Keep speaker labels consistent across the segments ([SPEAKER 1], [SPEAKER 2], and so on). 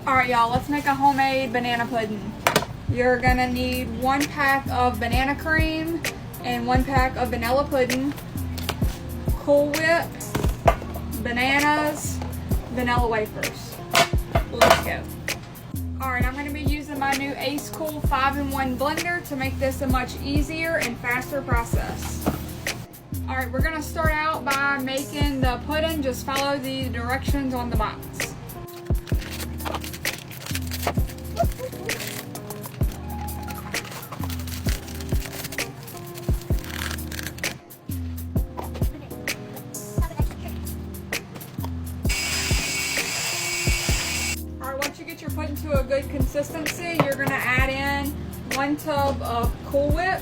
[SPEAKER 1] Alright y'all, let's make a homemade banana pudding. You're gonna need 1 pack of banana cream and 1 pack of vanilla pudding, Cool Whip, bananas, vanilla wafers. Let's go. Alright, I'm going to be using my new Acekool 5-in-1 blender to make this a much easier and faster process. Alright, we're going to start out by making the pudding. Just follow the directions on the box. Once you get your pudding to a good consistency, you're going to add in 1 tub of Cool Whip.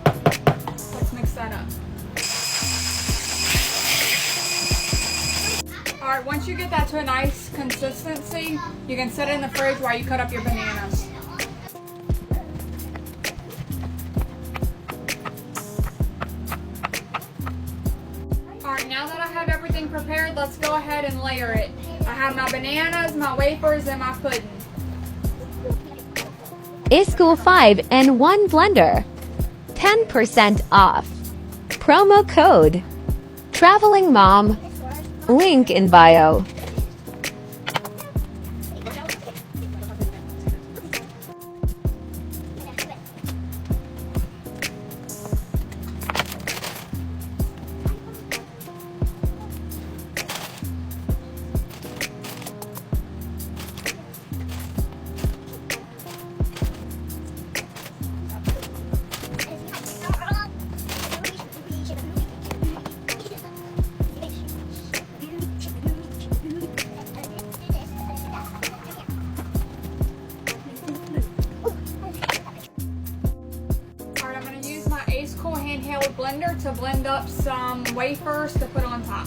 [SPEAKER 1] Let's mix that up. Alright, once you get that to a nice consistency, you can set it in the fridge while you cut up your bananas. Alright, now that I have everything prepared, let's go ahead and layer it. I have my bananas, my wafers, and my pudding.
[SPEAKER 2] Acekool 5-in-1 blender. 10% off. Promo code Traveling Mom. Link in bio.
[SPEAKER 1] Acekool Hand Blender to blend up some wafers to put on top.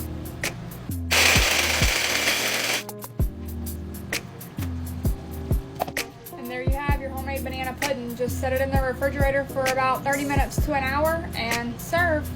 [SPEAKER 1] And there you have your homemade banana pudding. Just set it in the refrigerator for about 30 minutes to an hour and serve.